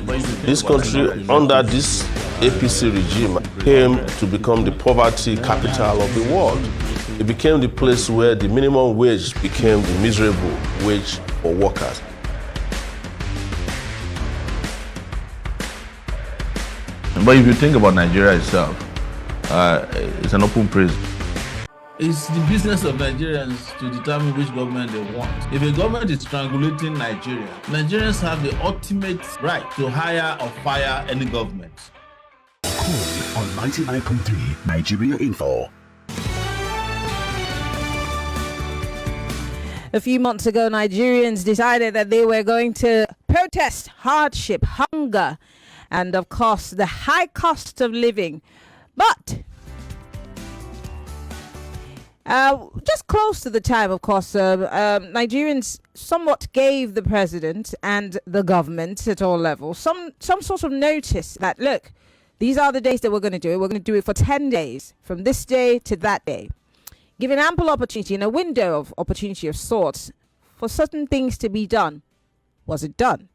This country, under this APC regime, came to become the poverty capital of the world. It became the place where the minimum wage became the miserable wage for workers. But if you think about Nigeria itself, it's an open prison. It's the business of Nigerians to determine which government they want. If a government is strangulating Nigeria, Nigerians have the ultimate right to hire or fire any government. Cool on 99.3 Nigeria Info. A few months ago, Nigerians decided that they were going to protest hardship, hunger, and of course, the high cost of living. But just close to the time, of course, Nigerians somewhat gave the president and the government at all levels some sort of notice that, look, these are the days that we're going to do it. We're going to do it for 10 days, from this day to that day, giving ample opportunity and a window of opportunity of sorts for certain things to be done. Was it done?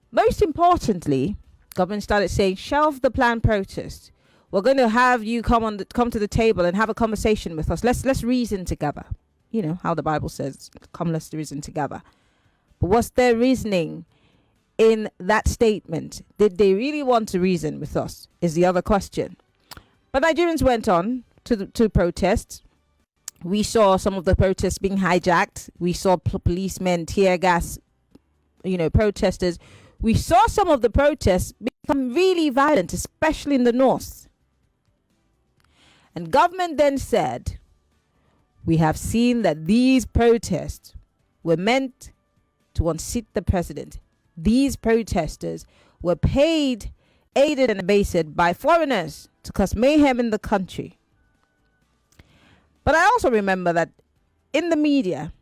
Most importantly, government started saying, shelve the planned protest. We're going to have you come to the table and have a conversation with us. Let's reason together. You know how the Bible says, come, let's reason together. But was there reasoning in that statement? Did they really want to reason with us? Is the other question. But Nigerians went on to protest. We saw some of the protests being hijacked. We saw policemen, tear gas, protesters. We saw some of the protests become really violent, especially in the north. And government then said, we have seen that these protests were meant to unseat the president. These protesters were paid, aided and abetted by foreigners to cause mayhem in the country. But I also remember that in the media,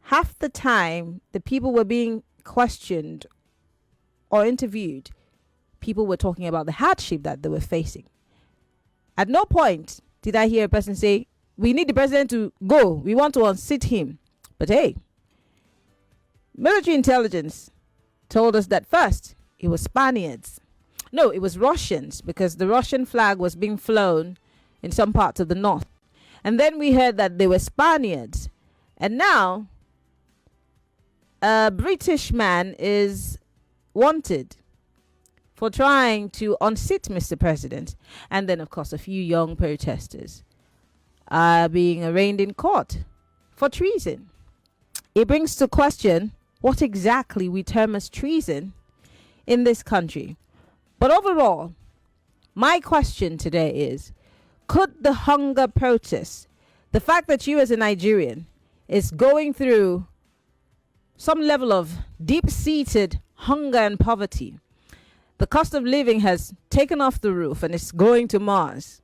half the time the people were being questioned or interviewed, people were talking about the hardship that they were facing. At no point did I hear a person say, we need the president to go. We want to unseat him. But hey, military intelligence told us that first it was Spaniards. No, it was Russians, because the Russian flag was being flown in some parts of the north. And then we heard that they were Spaniards. And now a British man is wanted for trying to unseat Mr. President. And then, of course, a few young protesters are being arraigned in court for treason. It brings to question what exactly we term as treason in this country. But overall, my question today is, could the hunger protest, the fact that you as a Nigerian is going through some level of deep-seated hunger and poverty, the cost of living has taken off the roof and it's going to Mars.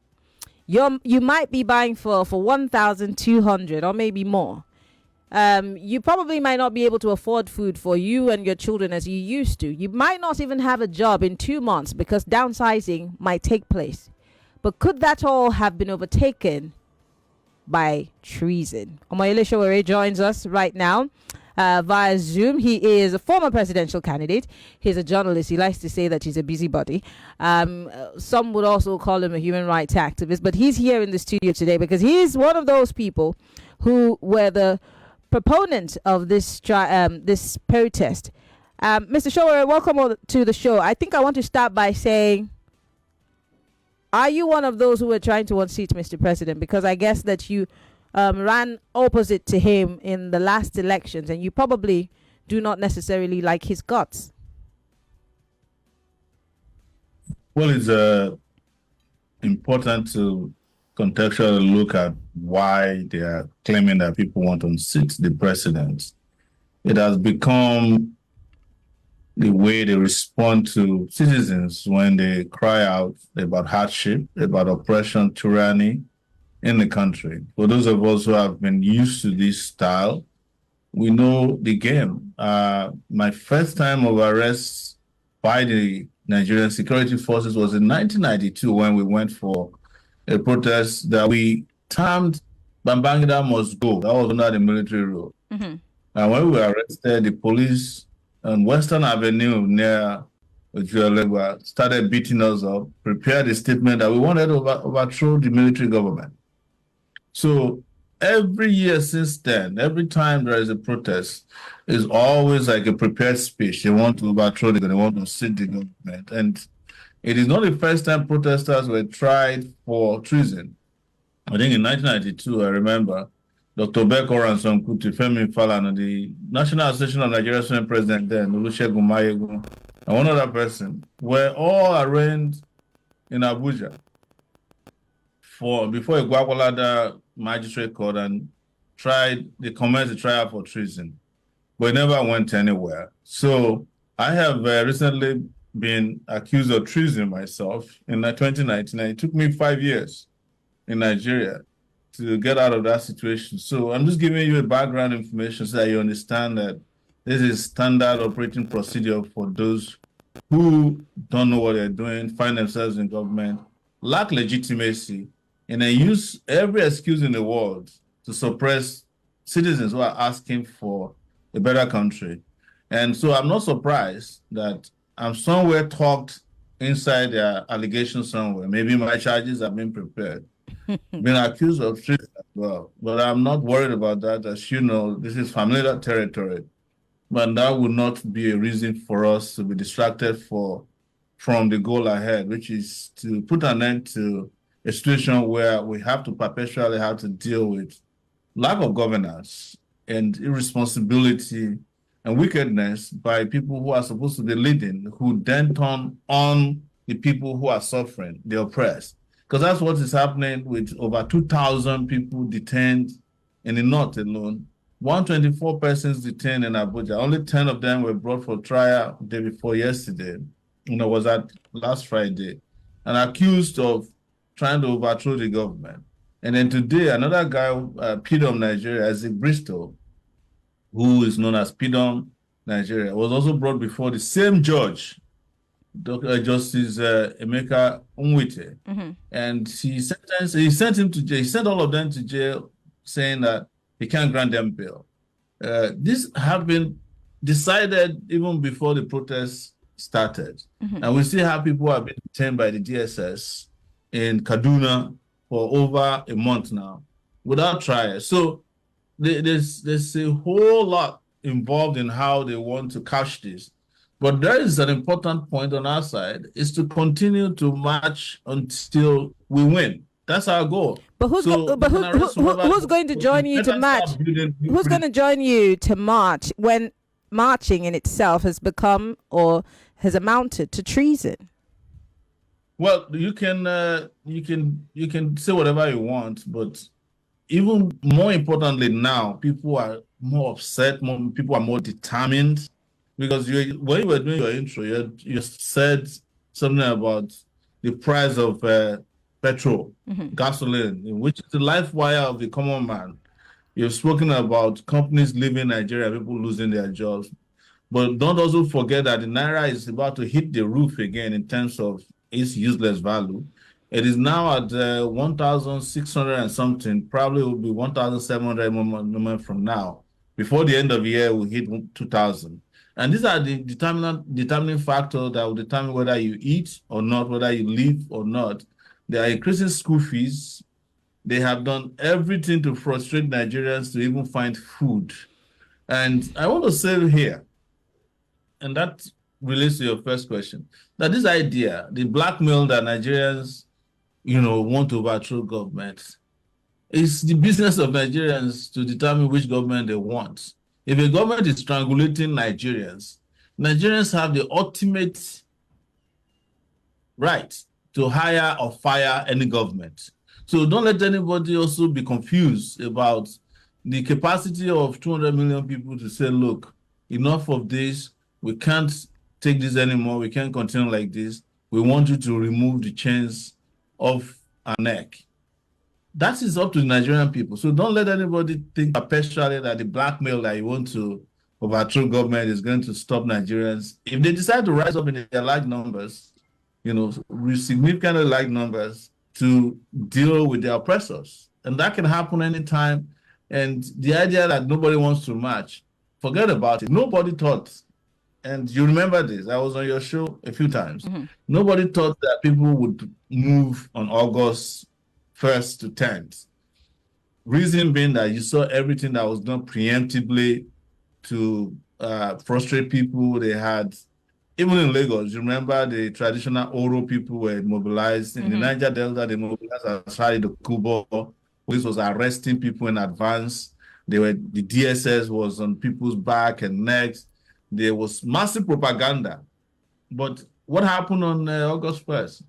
You might be buying for 1,200 or maybe more. You probably might not be able to afford food for you and your children as you used to. You might not even have a job in 2 months because downsizing might take place. But could that all have been overtaken by treason? Omoyele Sowore joins us right now via Zoom. He is a former presidential candidate. He's a journalist. He likes to say that he's a busybody. Some would also call him a human rights activist. But he's here in the studio today because he's one of those people who were the proponent of this protest. Mr. Sowore, welcome to the show. I think I want to start by saying, are you one of those who were trying to unseat Mr. President? Because I guess that you ran opposite to him in the last elections, and you probably do not necessarily like his guts. Well, it's important to contextually look at why they are claiming that people want to unseat the president. It has become the way they respond to citizens when they cry out about hardship, about oppression, tyranny in the country. For those of us who have been used to this style, we know the game. My first time of arrest by the Nigerian security forces was in 1992 when we went for a protest that we termed Babangida Must Go. That was under the military rule. Mm-hmm. And when we were arrested, the police on Western Avenue near Ojuelegba, started beating us up, prepared a statement that we wanted to overthrow the military government. So every year since then, every time there is a protest, it's always like a prepared speech. They want to overthrow the government, they want to sit the government. And it is not the first time protesters were tried for treason. I think in 1992, I remember Dr. Beko Ransom Kuti, Femi Falana, the National Association of Nigerian Student President then, Olusegun Mayegun, and one other person were all arraigned in Abuja before a Gwagwalada magistrate court and they commenced the trial for treason, but it never went anywhere. So I have recently been accused of treason myself in 2019, and it took me 5 years in Nigeria to get out of that situation. So I'm just giving you a background information so that you understand that this is standard operating procedure for those who don't know what they're doing, find themselves in government, lack legitimacy, and then use every excuse in the world to suppress citizens who are asking for a better country. And so I'm not surprised that I'm somewhere talked inside their allegation somewhere. Maybe my charges have been prepared. Been accused of treason as well. But I'm not worried about that. As you know, this is familiar territory. But that would not be a reason for us to be distracted from the goal ahead, which is to put an end to a situation where we have to perpetually have to deal with lack of governance and irresponsibility and wickedness by people who are supposed to be leading, who then turn on the people who are suffering, the oppressed. Because that's what is happening with over 2,000 people detained in the north alone. 124 persons detained in Abuja. Only 10 of them were brought for trial the day before yesterday. Was that last Friday, and accused of trying to overthrow the government. And then today, another guy, PDOM Nigeria, Isaac Bristol, who is known as PDOM Nigeria, was also brought before the same judge, Justice Emeka Nwite. And he sent him to jail. He sent all of them to jail, saying that he can't grant them bail. This have been decided even before the protests started. And we see how people have been detained by the DSS in Kaduna for over a month now without trial. So there's a whole lot involved in how they want to couch this. But there is an important point on our side, is to continue to march until we win. That's our goal. But who's going to join you to march? Who's going to join you to march when marching in itself has become or has amounted to treason? Well, you can say whatever you want, but even more importantly now, people are more upset. People are more determined, because when you were doing your intro, you said something about the price of petrol, gasoline, which is the life wire of the common man. You've spoken about companies leaving Nigeria, people losing their jobs. But don't also forget that the Naira is about to hit the roof again in terms of its useless value. It is now at 1,600 and something, probably will be 1,700 moment from now. Before the end of the year, we'll hit 2,000. And these are the determining factors that will determine whether you eat or not, whether you live or not. They are increasing school fees. They have done everything to frustrate Nigerians to even find food. And I want to say here, and that relates to your first question, that this idea, the blackmail that Nigerians, want to overthrow government, is the business of Nigerians to determine which government they want. If a government is strangulating Nigerians, Nigerians have the ultimate right to hire or fire any government. So don't let anybody also be confused about the capacity of 200 million people to say, look, enough of this. We can't take this anymore. We can't continue like this. We want you to remove the chains of our neck. That is up to the Nigerian people. So don't let anybody think perpetually that the blackmail that you want to overthrow government is going to stop Nigerians. If they decide to rise up in their large numbers, significantly large numbers, to deal with their oppressors. And that can happen anytime. And the idea that nobody wants to march, forget about it. Nobody thought and you remember this, I was on your show a few times. Nobody thought that people would move on August 1st to 10th. Reason being that you saw everything that was done preemptively to frustrate people. They had, even in Lagos, you remember the traditional Oro people were mobilized. In the Niger Delta, they mobilized outside the Kubo. Police was arresting people in advance. The DSS was on people's back and necks. There was massive propaganda. But what happened on August 1st?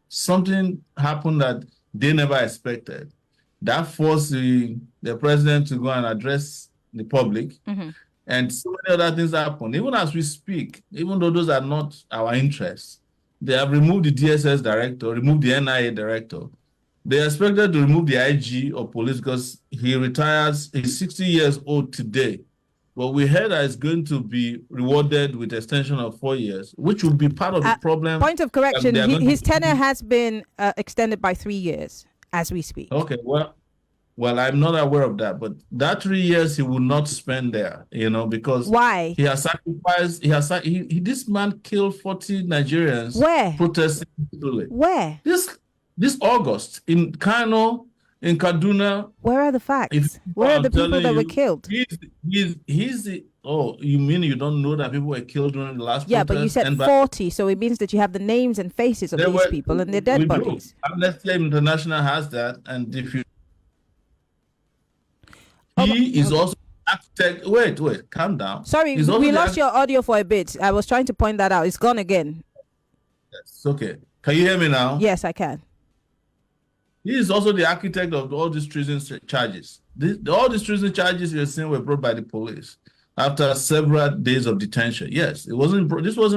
Something happened that they never expected. That forced the president to go and address the public. And so many other things happen. Even as we speak, even though those are not our interests, they have removed the DSS director, removed the NIA director. They expected to remove the IG of police because he retires. He's 60 years old today. But we heard that it's going to be rewarded with extension of 4 years, which will be part of the problem. Point of correction, his tenure has been extended by 3 years as we speak. Okay, well, I'm not aware of that, but that 3 years he will not spend there, because why? He has sacrificed. This man killed 40 Nigerians. Where? Protesting. Where? This August in Kano, in Kaduna. Where are the facts? Where are the people that were killed? He's the. Oh, you mean you don't know that people were killed during the last protest? Yeah, but you said 40, so it means that you have the names and faces of these people and their dead bodies. Amnesty International has that, and if you. He is also architect. Wait, calm down. Sorry, we lost your audio for a bit. I was trying to point that out. It's gone again. Yes, okay. Can you hear me now? Yes, I can. He is also the architect of all these treason charges. All these treason charges you're saying were brought by the police after several days of detention. Yes, it wasn't. This was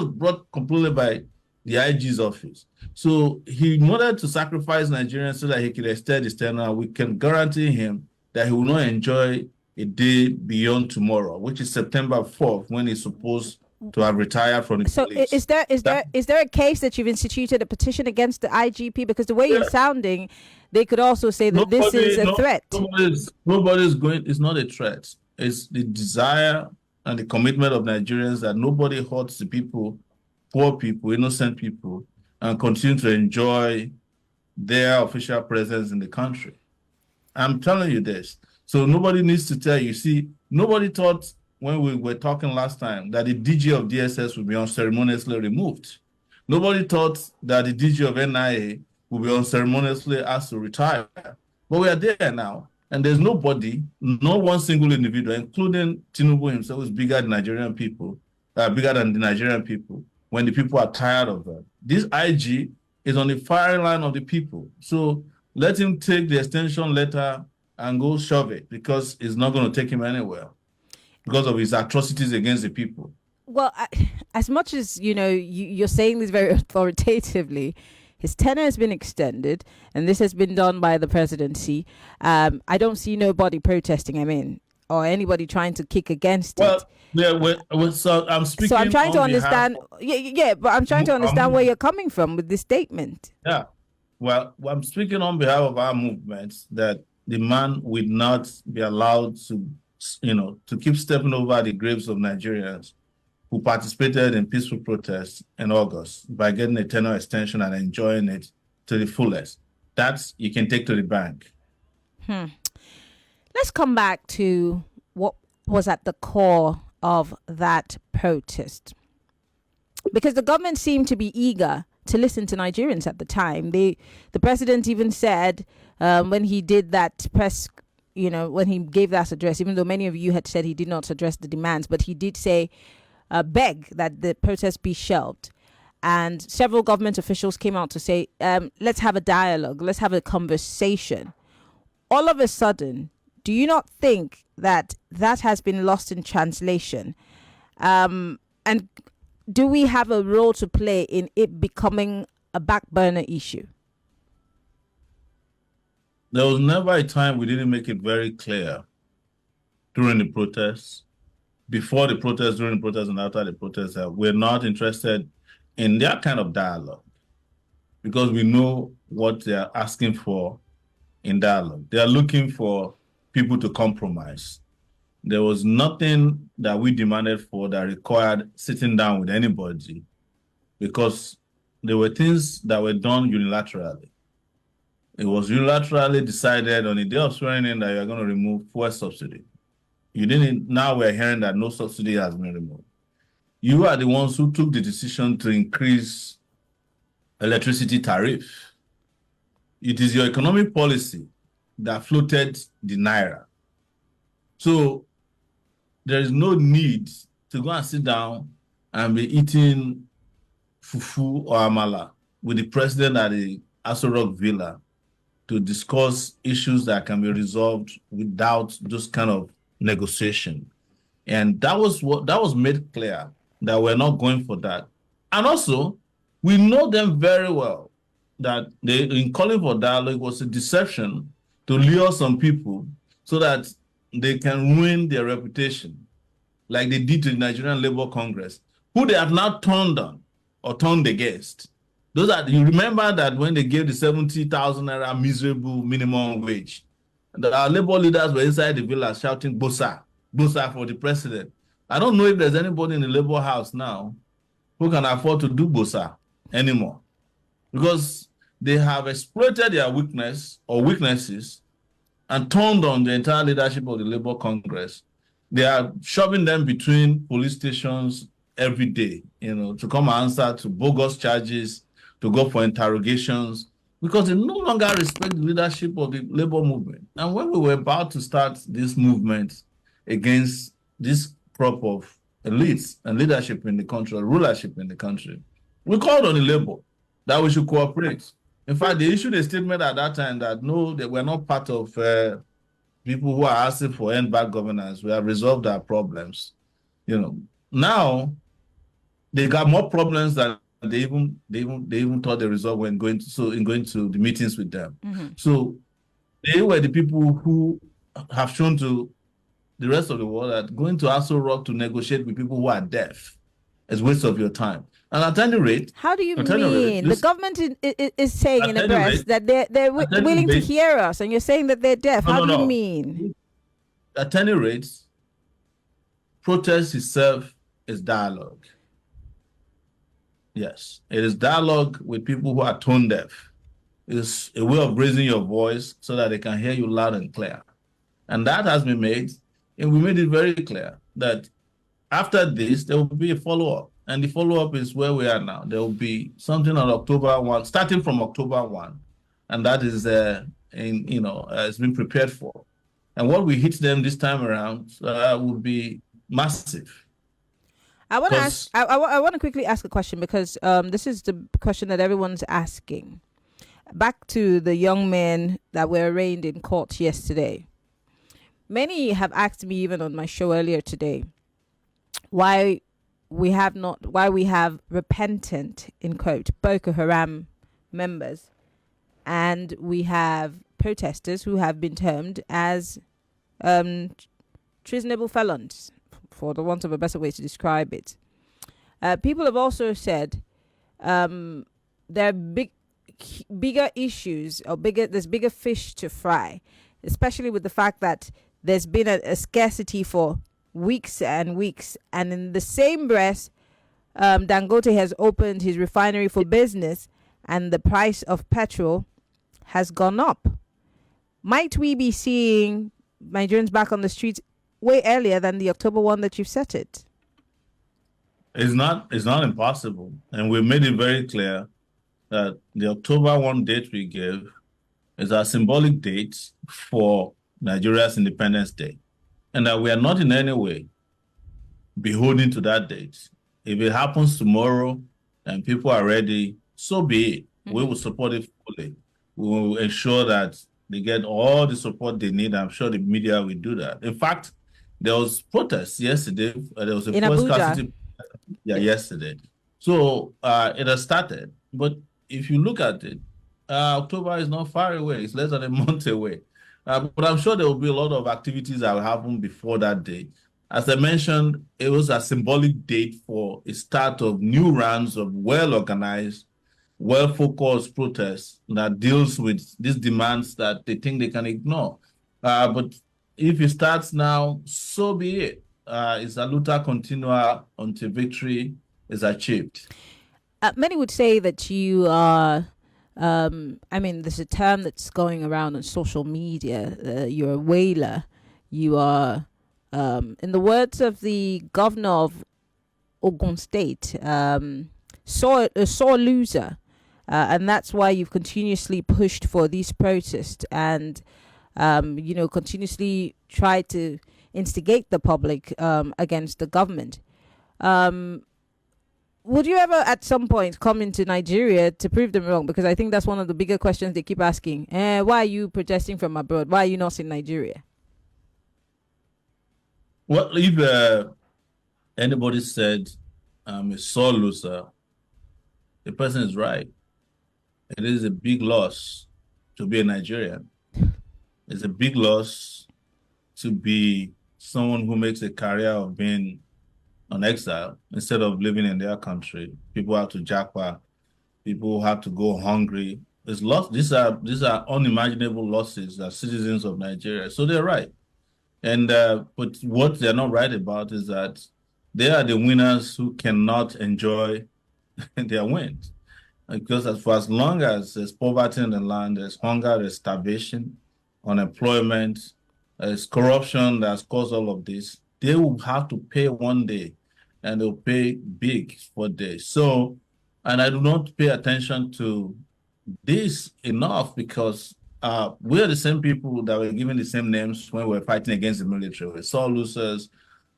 brought completely by the IG's office. So he wanted to sacrifice Nigerians so that he could extend his tenure. We can guarantee him that he will not enjoy a day beyond tomorrow, which is September 4th, when he's supposed to have retired from the police. So is there a case that you've instituted a petition against the IGP? Because the way you're sounding, they could also say that this is a threat. Nobody's going. It's not a threat. It's the desire and the commitment of Nigerians that nobody hurts the people, poor people, innocent people, and continue to enjoy their official presence in the country. I'm telling you this. So nobody needs to tell you. See, nobody thought when we were talking last time that the DG of DSS would be unceremoniously removed. Nobody thought that the DG of NIA would be unceremoniously asked to retire. But we are there now. And there's nobody, no one single individual, including Tinubu himself, is bigger than the Nigerian people, when the people are tired of them. This IG is on the firing line of the people. So let him take the extension letter and go shove it, because it's not going to take him anywhere because of his atrocities against the people. Well, as much as, you're saying this very authoritatively, his tenure has been extended, and this has been done by the presidency. I don't see nobody protesting, or anybody trying to kick against it. So I'm speaking. So I'm trying to understand. But I'm trying to understand where you're coming from with this statement. Yeah. Well, I'm speaking on behalf of our movement that the man will not be allowed to keep stepping over the graves of Nigerians who participated in peaceful protests in August by getting a tenure extension and enjoying it to the fullest. That you can take to the bank. Let's come back to what was at the core of that protest. Because the government seemed to be eager to listen to Nigerians at the time. The president even said when he did that press, when he gave that address, even though many of you had said he did not address the demands, but he did say, beg that the protest be shelved. And several government officials came out to say, let's have a dialogue, let's have a conversation. All of a sudden, do you not think that has been lost in translation? And do we have a role to play in it becoming a back burner issue? There was never a time we didn't make it very clear during the protests, before the protests, during the protests, and after the protests that we're not interested in that kind of dialogue, because we know what they're asking for in dialogue. They are looking for people to compromise. There was nothing that we demanded for that required sitting down with anybody, because there were things that were done unilaterally. It was unilaterally decided on the day of swearing in that you're going to remove fuel subsidy. You didn't. Now we're hearing that no subsidy has been removed. You are the ones who took the decision to increase electricity tariff. It is your economic policy that floated the naira. So there is no need to go and sit down and be eating fufu or amala with the president at the Aso Rock Villa to discuss issues that can be resolved without this kind of negotiation. And that was made clear, that we're not going for that. And also, we know them very well, that in calling for dialogue was a deception to lure some people so that they can ruin their reputation, like they did to the Nigerian Labour Congress, who they have now turned on or turned against. You remember that when they gave the 70,000 naira miserable minimum wage, our labor leaders were inside the villa shouting "Bosa, Bosa" for the president. I don't know if there's anybody in the Labour House now who can afford to do Bosa anymore, because they have exploited their weakness or weaknesses and turned on the entire leadership of the Labour Congress. They are shoving them between police stations every day, to come and answer to bogus charges, to go for interrogations, because they no longer respect the leadership of the labor movement. And when we were about to start this movement against this crop of elites and leadership in the country, or rulership in the country, we called on the labor that we should cooperate. In fact, they issued a statement at that time that no, they were not part of people who are asking for end bad governance. We have resolved our problems. Now they got more problems than they even thought they resolved when going to the meetings with them. Mm-hmm. So they were the people who have shown to the rest of the world that going to Aso Rock to negotiate with people who are deaf is a waste of your time. And at any rate, how do you mean? The government is saying in the press that they're willing to hear us, and you're saying that they're deaf. How do you mean? At any rate, protest itself is dialogue. Yes, it is dialogue with people who are tone deaf. It's a way of raising your voice so that they can hear you loud and clear. And that has been made, and we made it very clear that after this, there will be a follow-up. And the follow-up is where we are now. There will be something on October 1, starting from October 1. And that is, it's been prepared for. And what we hit them this time around will be massive. I want to quickly ask a question, because this is the question that everyone's asking. Back to the young men that were arraigned in court yesterday. Many have asked me, even on my show earlier today, why we have repentant, in quote, Boko Haram members, and we have protesters who have been termed as treasonable felons, for the want of a better way to describe it. People have also said there are bigger issues, or there's bigger fish to fry, especially with the fact that there's been a scarcity for weeks and weeks, and in the same breath, Dangote has opened his refinery for business, and the price of petrol has gone up. Might we be seeing Nigerians back on the streets way earlier than the October 1 that you've set it? It's not impossible, and we made it very clear that the October 1 date we gave is a symbolic date for Nigeria's Independence Day, and that we are not in any way beholden to that date. If it happens tomorrow and people are ready, so be it. Mm-hmm. We will support it fully. We will ensure that they get all the support they need. I'm sure the media will do that. In fact, there was protests yesterday. There was a scarcity yesterday. So it has started. But if you look at it, October is not far away. It's less than a month away. But I'm sure there will be a lot of activities that will happen before that date. As I mentioned, it was a symbolic date for a start of new rounds of well-organized, well-focused protests that deals with these demands that they think they can ignore. But if it starts now, so be it. It's a luta continua until victory is achieved. Many would say that you are, there's a term that's going around on social media. You're a whaler. You are, in the words of the governor of Ogun State, a sore loser. And that's why you've continuously pushed for these protests and, continuously tried to instigate the public against the government. Would you ever at some point come into Nigeria to prove them wrong? Because I think that's one of the bigger questions they keep asking. Why are you protesting from abroad? Why are you not in Nigeria? Well, if anybody said I'm a sore loser, the person is right. It is a big loss to be a Nigerian. It's a big loss to be someone who makes a career of being on exile instead of living in their country. People have to japa. People have to go hungry. These are unimaginable losses as citizens of Nigeria. So they're right. And but what they're not right about is that they are the winners who cannot enjoy their wins. Because for as long as there's poverty in the land, there's hunger, there's starvation, unemployment, there's corruption that's caused all of this, they will have to pay one day, and they'll pay big for this. So, and I do not pay attention to this enough because we are the same people that were given the same names when we were fighting against the military. We saw losers,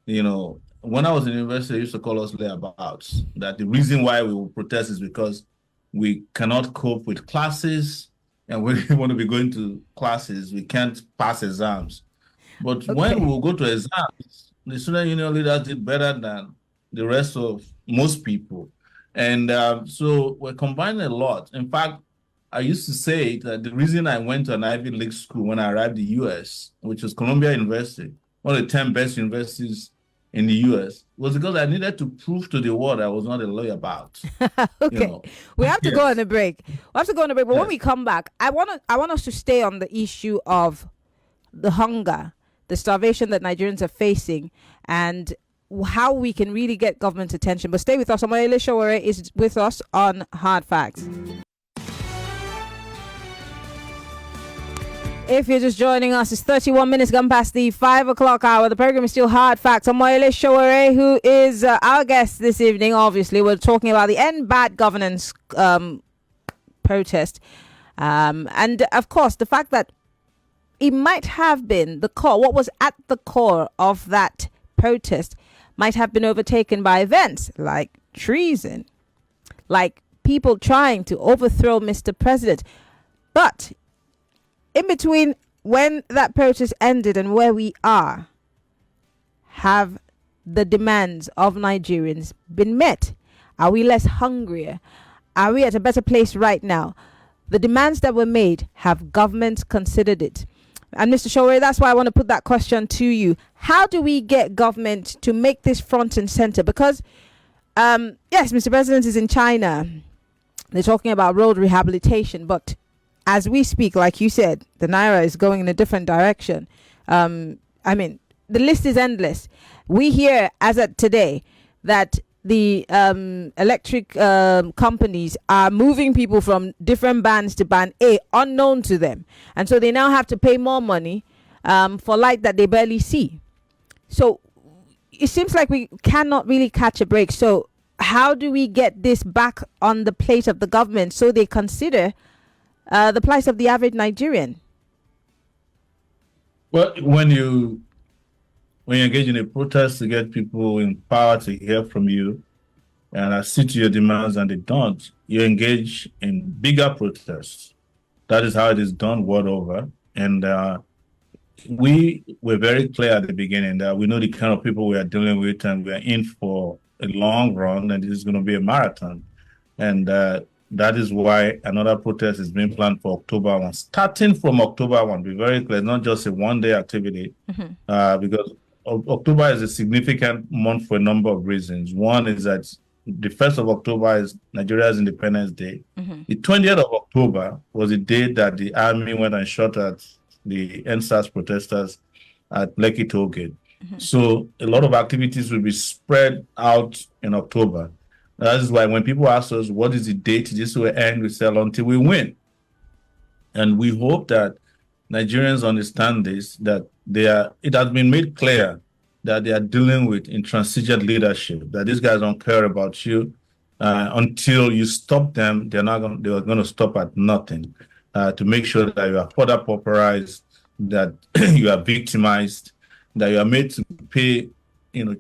when I was in university, they used to call us layabouts. That the reason why we will protest is because we cannot cope with classes, and when we want to be going to classes, we can't pass exams. But when we will go to exams, the student union leaders did better than the rest of most people. And so we're combining a lot. In fact, I used to say that the reason I went to an Ivy League school when I arrived in the US, which was Columbia University, one of the 10 best universities in the US, was because I needed to prove to the world I was not a lawyer about. Okay. We have to go on a break. But when we come back, I want us to stay on the issue of the hunger, the starvation that Nigerians are facing, and how we can really get government attention. But stay with us. Omoyele Sowore is with us on Hard Facts. If you're just joining us, it's 31 minutes gone past the 5 o'clock hour. The program is still Hard Facts. Omoyele Sowore, who is our guest this evening, obviously. We're talking about the End Bad Governance protest. And, of course, the fact that it might have been the core, what was at the core of that protest might have been overtaken by events like treason, like people trying to overthrow Mr. President. But in between when that protest ended and where we are, have the demands of Nigerians been met? Are we less hungrier? Are we at a better place right now? The demands that were made, have governments considered it? And Mr. Sowore, that's why I want to put that question to you. How do we get government to make this front and center? Because, yes, Mr. President is in China. They're talking about road rehabilitation. But as we speak, like you said, the Naira is going in a different direction. The list is endless. We hear, as of today, that the electric companies are moving people from different bands to band A, unknown to them. And so they now have to pay more money for light that they barely see. So it seems like we cannot really catch a break. So how do we get this back on the plate of the government so they consider the plight of the average Nigerian? Well, when you engage in a protest to get people in power to hear from you and accede to your demands and they don't, you engage in bigger protests. That is how it is done world over. And we were very clear at the beginning that we know the kind of people we are dealing with and we are in for a long run and this is going to be a marathon. And that is why another protest is being planned for October 1. Starting from October 1, be very clear, not just a one-day activity, because October is a significant month for a number of reasons. One is that the 1st of October is Nigeria's Independence Day. The 20th of October was the day that the army went and shot at the NSAS protesters at Lekki Tollgate. So a lot of activities will be spread out in October. That is why when people ask us, what is the date this will end, we say until we win. And we hope that Nigerians understand this, that it has been made clear that they are dealing with intransigent leadership, that these guys don't care about you. Until you stop them, they're going to stop at nothing to make sure that you are further pauperized, that you are victimized, that you are made to pay,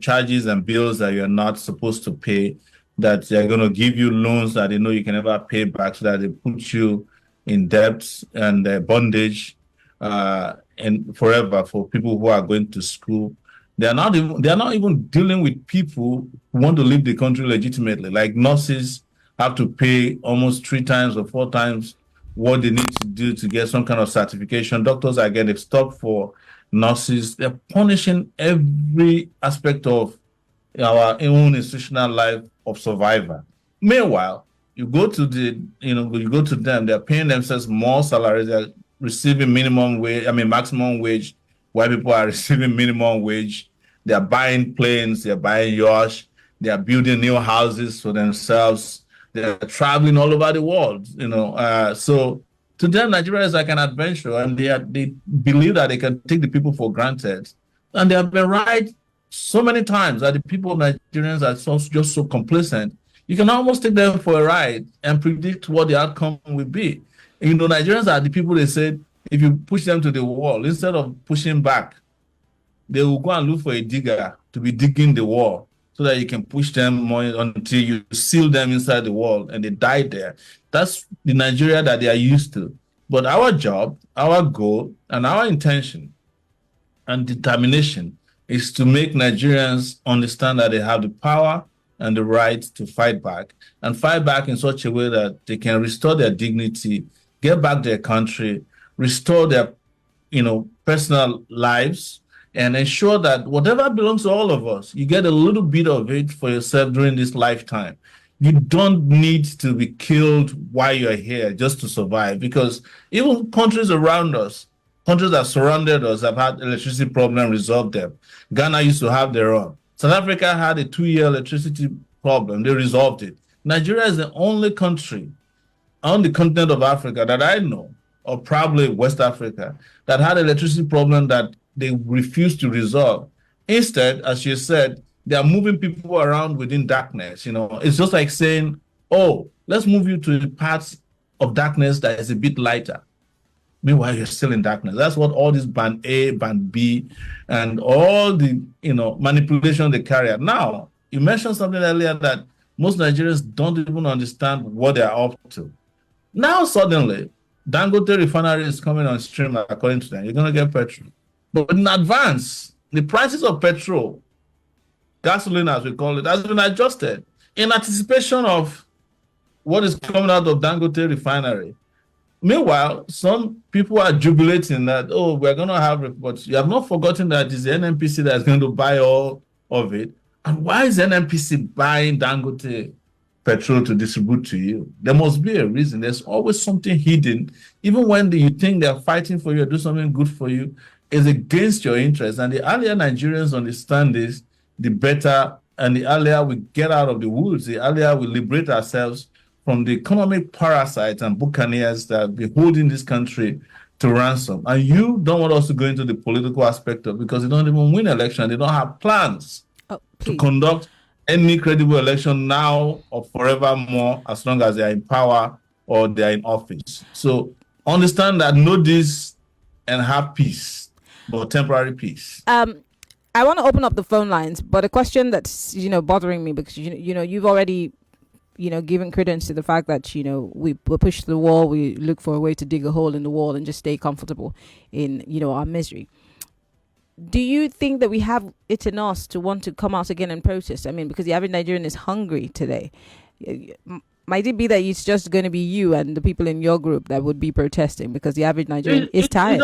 charges and bills that you are not supposed to pay, that they're going to give you loans that they know you can never pay back, so that they put you in debt and bondage and forever for people who are going to school. They are not even dealing with people who want to leave the country legitimately. Like nurses have to pay almost 3 times or 4 times what they need to do to get some kind of certification. Doctors are getting stopped for nurses. They're punishing every aspect of our own institutional life of survivor. Meanwhile, you go to them, they're paying themselves more salaries, they're receiving maximum wage, while people are receiving minimum wage. They're buying planes, they're buying yachts, they're building new houses for themselves, they're traveling all over the world, so to them, Nigeria is like an adventure, and they believe that they can take the people for granted. And they have been right so many times that the people of Nigerians are just so complacent. You can almost take them for a ride and predict what the outcome will be. Nigerians are the people, they said, if you push them to the wall, instead of pushing back, they will go and look for a digger to be digging the wall so that you can push them more until you seal them inside the wall and they die there. That's the Nigeria that they are used to. But our job, our goal, and our intention and determination is to make Nigerians understand that they have the power and the right to fight back, and fight back in such a way that they can restore their dignity, get back their country, restore their, personal lives, and ensure that whatever belongs to all of us, you get a little bit of it for yourself during this lifetime. You don't need to be killed while you're here just to survive, because even countries around us, countries that surrounded us, have had electricity problem, resolved them. Ghana used to have their own. South Africa had a 2-year electricity problem. They resolved it. Nigeria is the only country on the continent of Africa that I know, or probably West Africa, that had an electricity problem that they refused to resolve. Instead, as you said, they are moving people around within darkness. It's just like saying, oh, let's move you to the parts of darkness that is a bit lighter. Meanwhile, you're still in darkness. That's what all this band A, band B, and all the manipulation they carry out. Now, you mentioned something earlier that most Nigerians don't even understand what they're up to. Now, suddenly, Dangote refinery is coming on stream, according to them. You're going to get petrol. But in advance, the prices of petrol, gasoline as we call it, has been adjusted in anticipation of what is coming out of Dangote refinery. Meanwhile, some people are jubilating that, oh, we're going to have reports. You have not forgotten that it's the NNPC that is going to buy all of it. And why is NNPC buying Dangote petrol to distribute to you? There must be a reason. There's always something hidden. Even when you think they're fighting for you or do something good for you, is against your interests. And the earlier Nigerians understand this, the better, and the earlier we get out of the woods, the earlier we liberate ourselves from the economic parasites and buccaneers that have been holding this country to ransom. And you don't want us to go into the political aspect of it, because they don't even win election. They don't have plans to conduct any credible election now or forevermore, as long as they are in power or they are in office. So understand that, know this, and have peace. But temporary peace. I want to open up the phone lines, but a question that's bothering me, because you've already given credence to the fact that we push the wall, we look for a way to dig a hole in the wall and just stay comfortable in our misery. Do you think that we have it in us to want to come out again and protest? I mean, because the average Nigerian is hungry today. Might it be that it's just going to be you and the people in your group that would be protesting, because the average Nigerian is tired?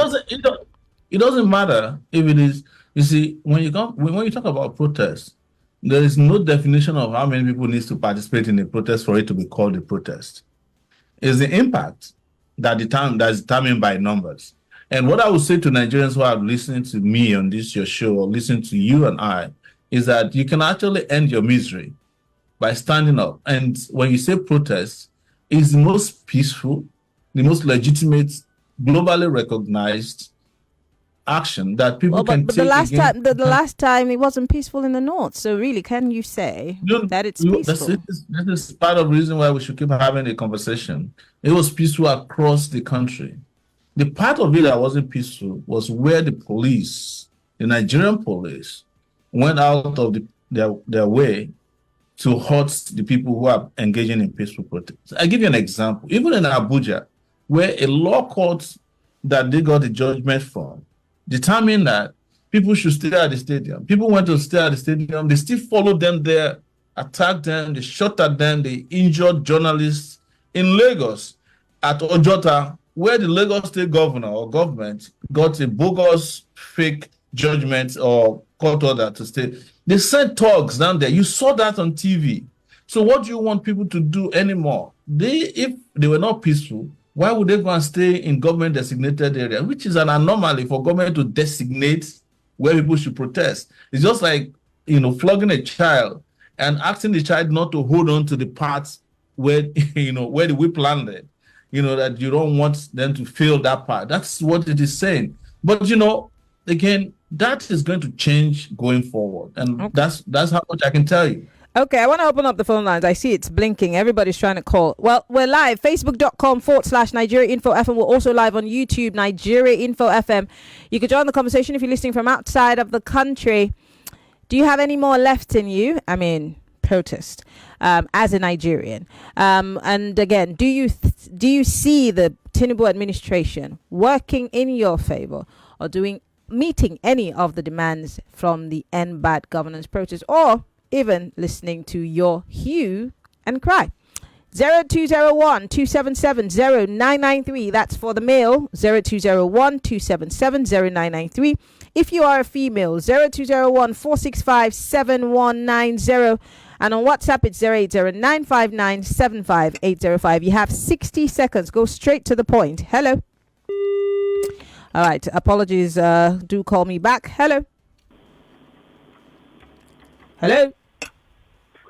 It doesn't matter if it is. You see, when you talk about protest, there is no definition of how many people needs to participate in a protest for it to be called a protest. It's the impact that's determined by numbers. And what I would say to Nigerians who are listening to me on this your show or listening to you and I is that you can actually end your misery by standing up. And when you say protest, it's the most peaceful, the most legitimate, globally recognized action that people can but take. The last time it wasn't peaceful in the north. So really, can you say that it's peaceful? This is part of the reason why we should keep having a conversation. It was peaceful across the country. The part of it that wasn't peaceful was where the police, the Nigerian police, went out of their way to hurt the people who are engaging in peaceful protests. I give you an example. Even in Abuja, where a law court that they got the judgment from determined that people should stay at the stadium. People went to stay at the stadium. They still followed them there, attacked them, they shot at them, they injured journalists in Lagos at Ojota, where the Lagos state governor or government got a bogus fake judgment or court order to stay. They sent thugs down there. You saw that on TV. So what do you want people to do anymore? If they were not peaceful, why would they go and stay in government designated area, which is an anomaly for government to designate where people should protest? It's just like, flogging a child and asking the child not to hold on to the parts where, where the whip landed, that you don't want them to feel that part. That's what it is saying. But, again, that is going to change going forward. And okay. That's how much I can tell you. Okay, I want to open up the phone lines. I see it's blinking. Everybody's trying to call. Well, we're live. Facebook.com/Nigeria Info FM. We're also live on YouTube, Nigeria Info FM. You can join the conversation if you're listening from outside of the country. Do you have any more left in you? I mean, protest as a Nigerian. And again, do you see the Tinubu administration working in your favor or meeting any of the demands from the End Bad Governance protest, or even listening to your hue and cry? 0201-277-0993. That's for the male. 0201-277-0993. If you are a female, 0201-465-7190. And on WhatsApp, it's 080-959-75805. You have 60 seconds. Go straight to the point. Hello. All right. Apologies. Do call me back. Hello. Hello.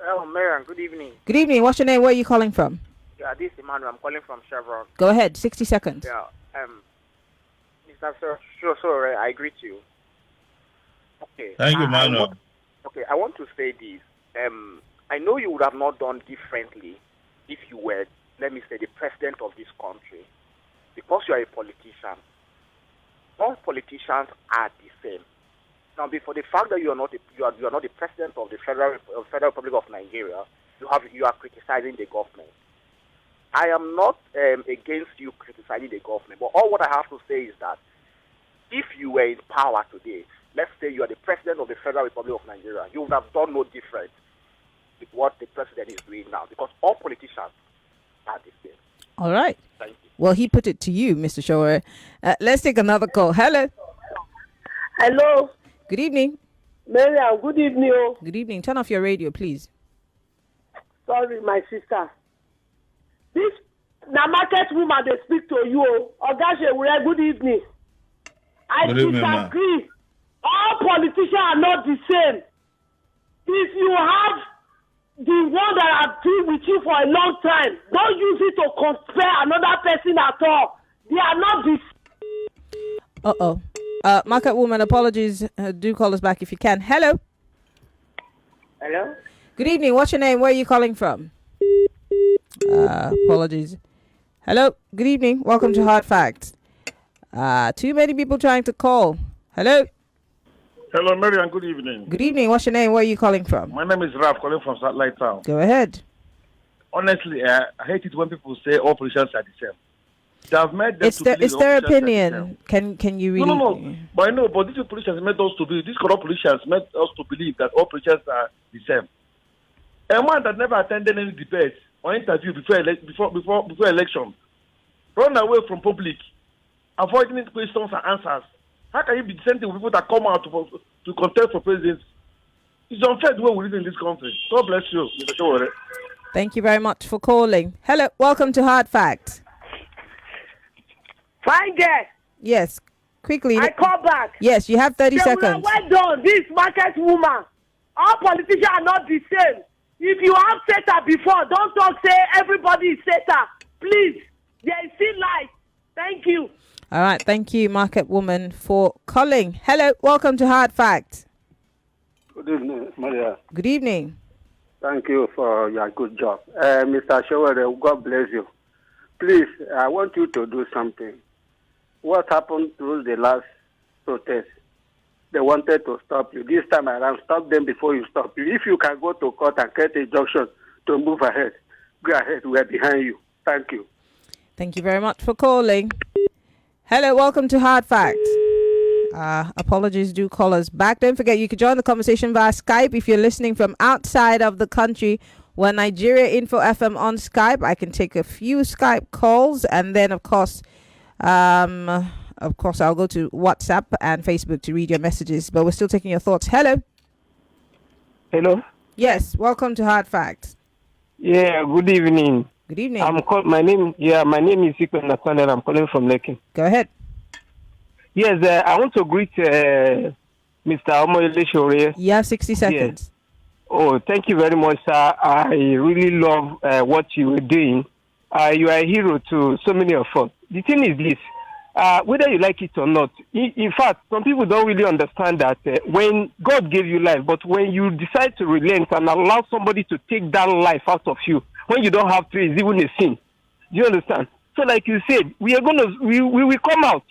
Hello, Marian. Good evening. Good evening. What's your name? Where are you calling from? Yeah, this is Emmanuel. I'm calling from Chevron. Go ahead. 60 seconds. Yeah. Mr. Sowore, I greet you. Okay. Thank you, Emmanuel. I want to say this. I know you would have not done differently if you were, let me say, the president of this country, because you are a politician. All politicians are the same. Now, before the fact that you are not the president of the Federal Republic of Nigeria, you are criticizing the government. I am not against you criticizing the government, but all what I have to say is that if you were in power today, let's say you are the president of the Federal Republic of Nigeria, you would have done no different with what the president is doing now, because all politicians are the same. All right. Thank you. Well, he put it to you, Mr. Sowore. Let's take another call. Hello. Hello. Good evening. Mariam, good evening. Good evening. Turn off your radio, please. Sorry, my sister. This market woman, they speak to you. Ogashe, good evening. I disagree. All politicians are not the same. If you have the one that have been with you for a long time, don't use it to compare another person at all. They are not the same. Market woman, apologies. Do call us back if you can. Hello. Hello. Good evening. What's your name? Where are you calling from? Apologies. Hello. Good evening. Welcome to Hard Facts. Too many people trying to call. Hello. Hello, Marian. Good evening. Good evening. What's your name? Where are you calling from? My name is Ralph, calling from Satellite Town. Go ahead. Honestly, I hate it when people say all politicians are the same. They have made them it's their opinion. Can you really? No. But I know. But these politicians made us to believe. These corrupt politicians made us to believe that all politicians are the same. A man that never attended any debate or interview before election, run away from public, avoiding questions and answers. How can you be dissenting with people that come out to contest for president? It's unfair the way we live in this country. God bless you, Mr. Sowore. Thank you very much for calling. Hello, welcome to Hard Facts. Fine girl. Yes, quickly. I call back. Yes, you have 30 seconds. Well done, this market woman. All politicians are not the same. If you have SETA before, don't talk say everybody is SETA. Please, there is still life. Thank you. All right, thank you, market woman, for calling. Hello, welcome to Hard Facts. Good evening, Maria. Good evening. Thank you for your good job. Mr. Sowore, God bless you. Please, I want you to do something. What happened through the last protest? They wanted to stop you. This time around, stop them before you stop you. If you can go to court and get a injunction to move ahead, go ahead. We are behind you. Thank you. Thank you very much for calling. Hello, welcome to Hard Facts. Apologies, do call us back. Don't forget, you can join the conversation via Skype if you're listening from outside of the country. We're Nigeria Info FM on Skype. I can take a few Skype calls, and then of course, I'll go to WhatsApp and Facebook to read your messages. But we're still taking your thoughts. Hello. Hello. Yes, welcome to Hard Facts. Yeah, good evening. Good evening. My name is Ikwe Nathaniel. I'm calling from Lekki. Go ahead. Yes, I want to greet Mr. Omoyele Sowore. You have 60 seconds. Yes. Oh, thank you very much, sir. I really love what you were doing. You are a hero to so many of us. The thing is this, whether you like it or not, in fact, some people don't really understand that when God gave you life, but when you decide to relent and allow somebody to take that life out of you, when you don't have to, it's even a sin. Do you understand? So like you said, we will come out.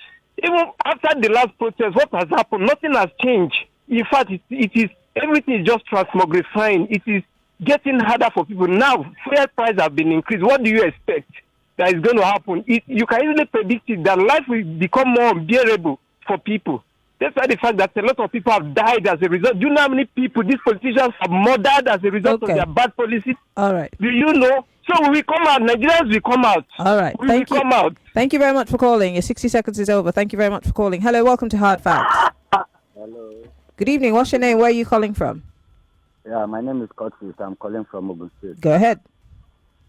Even after the last protest, what has happened? Nothing has changed. In fact, it is everything is just transmogrifying. It is getting harder for people. Now, fuel prices have been increased. What do you expect that is going to happen? You can easily predict it that life will become more unbearable for people. That's why the fact that a lot of people have died as a result. Do you know how many people these politicians have murdered as a result of their bad policies? All right. Do you know? So we come out. Nigerians will come out. All right. Thank you. Come out. Thank you very much for calling. Your 60 seconds is over. Thank you very much for calling. Hello, welcome to Hard Facts. Hello. Good evening. What's your name? Where are you calling from? Yeah, my name is Curtis. I'm calling from Ogun State. Go ahead.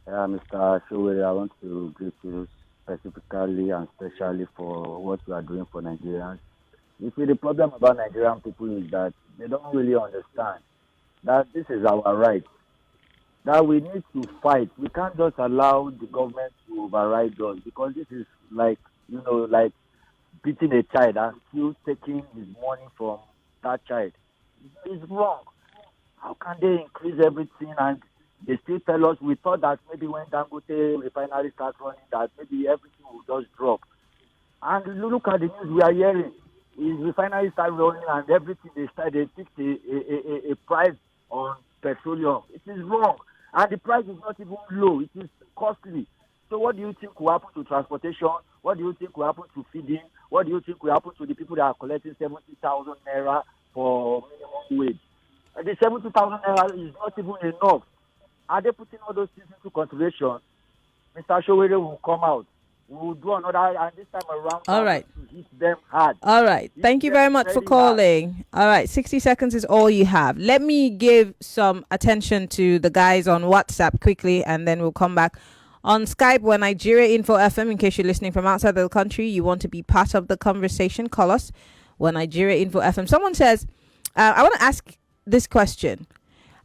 Yeah, Mr. Sowore, I want to greet you specifically and specially for what you are doing for Nigerians. You see, the problem about Nigerian people is that they don't really understand that this is our right, that we need to fight. We can't just allow the government to override us, because this is like beating a child and still taking his money from that child. It's wrong. How can they increase everything and they still tell us? We thought that maybe when Dangote refinery starts running, that maybe everything will just drop. And look at the news we are hearing. Is refinery start running and everything they fix a price on petroleum. It is wrong. And the price is not even low. It is costly. So what do you think will happen to transportation? What do you think will happen to feeding? What do you think will happen to the people that are collecting 70,000 naira for minimum wage? The 70,000 naira is not even enough. Are they putting all those things into consideration? Mr. Sowore will come out. We will do another, and this time around, all right, to hit them hard. All right. Thank you very much for calling. Hard. All right. 60 seconds is all you have. Let me give some attention to the guys on WhatsApp quickly, and then we'll come back. On Skype, we're Nigeria Info FM. In case you're listening from outside the country, you want to be part of the conversation, call us. We're Nigeria Info FM. Someone says, I want to ask this question.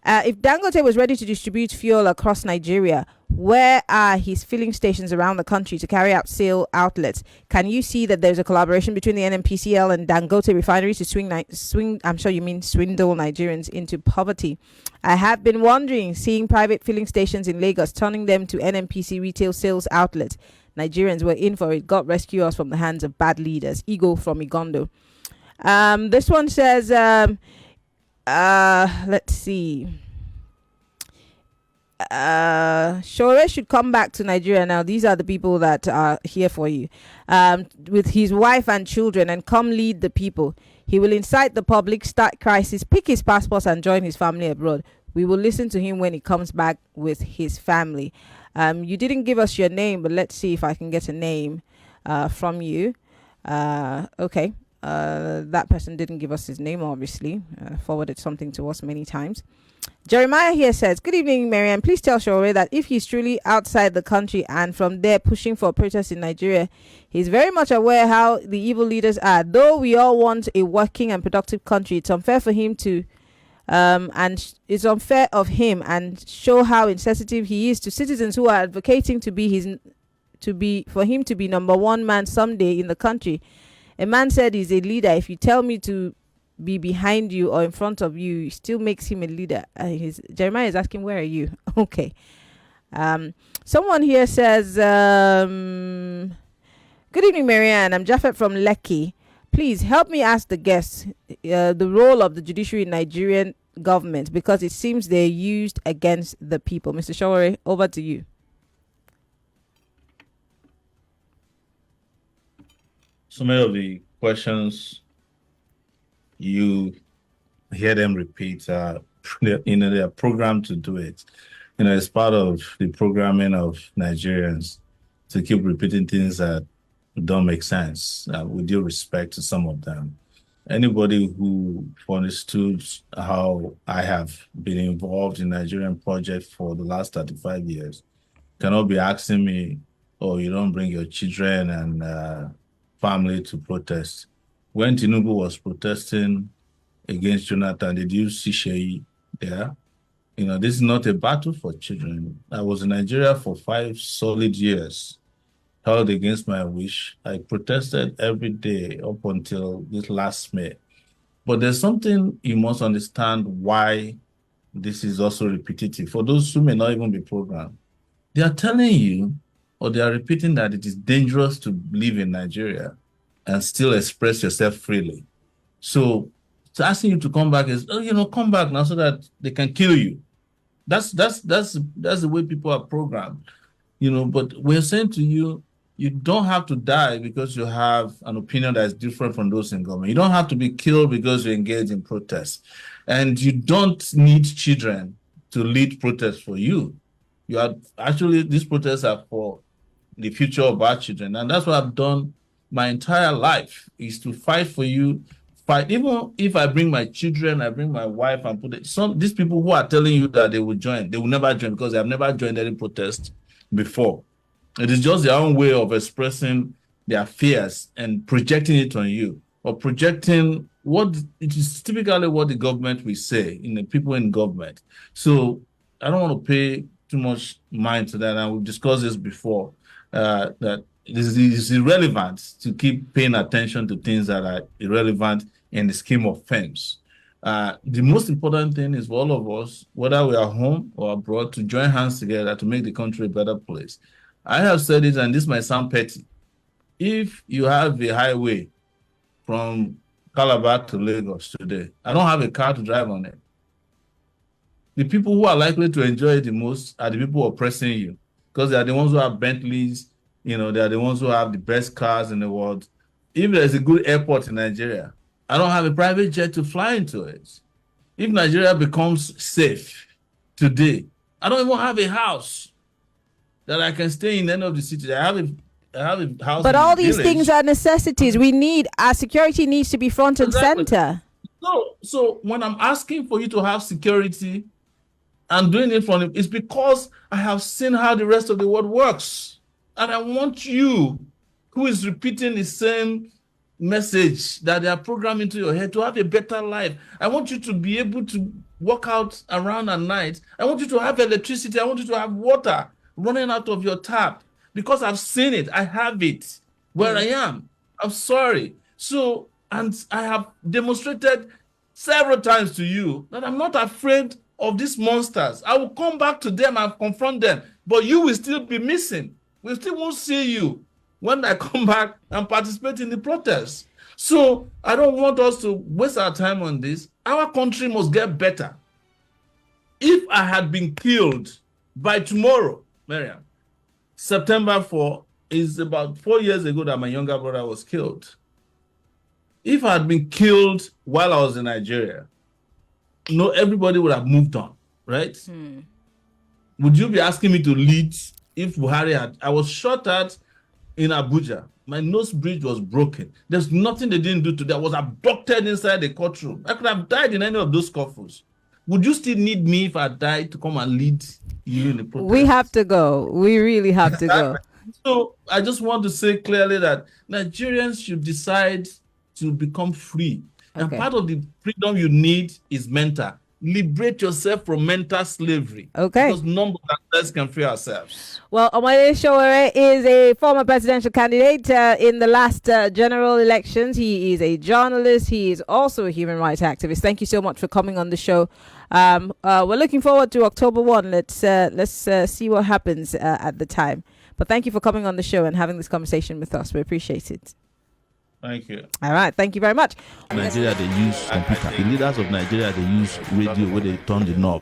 If Dangote was ready to distribute fuel across Nigeria, where are his filling stations around the country to carry out sale outlets? Can you see that there's a collaboration between the NNPCL and Dangote refineries to swing? I'm sure you mean swindle Nigerians into poverty. I have been wondering, seeing private filling stations in Lagos, turning them to NNPC retail sales outlets. Nigerians were in for it. God rescue us from the hands of bad leaders. Ego from Igondo. This one says, let's see. Sowore should come back to Nigeria now. These are the people that are here for you, with his wife and children, and come lead the people. He will incite the public, start crisis, pick his passports and join his family abroad. We will listen to him when he comes back with his family. You didn't give us your name, but let's see if I can get a name from you. Okay. That person didn't give us his name, obviously. Forwarded something to us many times. Jeremiah here says, good evening, Marianne. Please tell Sowore that if he's truly outside the country and from there pushing for protests in Nigeria, he's very much aware how the evil leaders are. Though we all want a working and productive country, it's unfair for him to it's unfair of him and show how insensitive he is to citizens who are advocating for him to be number one man someday in the country. A man said he's a leader. If you tell me to be behind you or in front of you, it still makes him a leader. Jeremiah is asking, where are you? Okay. Someone here says, good evening, Marianne. I'm Japheth from Lekki. Please help me ask the guests the role of the judiciary in Nigerian government, because it seems they're used against the people. Mr. Sowore, over to you. So many of the questions you hear them repeat, they are programmed to do it. It's part of the programming of Nigerians to keep repeating things that don't make sense, with due respect to some of them. Anybody who understood how I have been involved in Nigerian projects for the last 35 years cannot be asking me, oh, you don't bring your children and family to protest. When Tinubu was protesting against Jonathan, did you see Sheyi there? This is not a battle for children. I was in Nigeria for 5 solid years, held against my wish. I protested every day up until this last May. But there's something you must understand why this is also repetitive. For those who may not even be programmed, they are telling you, or they are repeating, that it is dangerous to live in Nigeria and still express yourself freely. So asking you to come back is, come back now so that they can kill you. That's the way people are programmed. But we're saying to you, you don't have to die because you have an opinion that is different from those in government. You don't have to be killed because you engage in protests. And you don't need children to lead protests for you. These protests are for the future of our children. And that's what I've done my entire life, is to fight for you. Fight. Even if I bring my children, I bring my wife and put it. These people who are telling you that they will join, they will never join because they have never joined any protest before. It is just their own way of expressing their fears and projecting it on you, or projecting what it is typically what the government will say, the people in government. So I don't want to pay too much mind to that. And we've discussed this before, that it is irrelevant to keep paying attention to things that are irrelevant in the scheme of things. The most important thing is for all of us, whether we are home or abroad, to join hands together to make the country a better place. I have said it, and this might sound petty. If you have a highway from Calabar to Lagos today, I don't have a car to drive on it. The people who are likely to enjoy it the most are the people oppressing you, because they are the ones who have Bentleys, they are the ones who have the best cars in the world. If there's a good airport in Nigeria, I don't have a private jet to fly into it. If Nigeria becomes safe today, I don't even have a house that I can stay in any of the cities. I have a house. But all these things are necessities. Our security needs to be front and center. So when I'm asking for you to have security and doing it for them, it's because I have seen how the rest of the world works. And I want you, who is repeating the same message that they are programming into your head, to have a better life. I want you to be able to walk out around at night. I want you to have electricity. I want you to have water running out of your tap, because I've seen it. I have it where I am. I'm sorry. So, and I have demonstrated several times to you that I'm not afraid of these monsters. I will come back to them and confront them, but you will still be missing. We still won't see you when I come back and participate in the protests. So I don't want us to waste our time on this. Our country must get better. If I had been killed by tomorrow, Mariam, September 4 is about 4 years ago that my younger brother was killed. If I had been killed while I was in Nigeria, everybody would have moved on, right? Would you be asking me to lead if Buhari had? I was shot at in Abuja. My nose bridge was broken. There's nothing they didn't do today. I was abducted inside the courtroom. I could have died in any of those coffers. Would you still need me if I died to come and lead you in the protest? We have to go. We really have to go. So I just want to say clearly that Nigerians should decide to become free. And part of the freedom you need is mental. Liberate yourself from mental slavery. Okay. Because none of us can free ourselves. Well, Omoyele Sowore is a former presidential candidate in the last general elections. He is a journalist. He is also a human rights activist. Thank you so much for coming on the show. We're looking forward to October 1. Let's see what happens at the time. But thank you for coming on the show and having this conversation with us. We appreciate it. Thank you. All right. Thank you very much. Nigeria, they use computer. The leaders of Nigeria, they use radio where they turn the knob.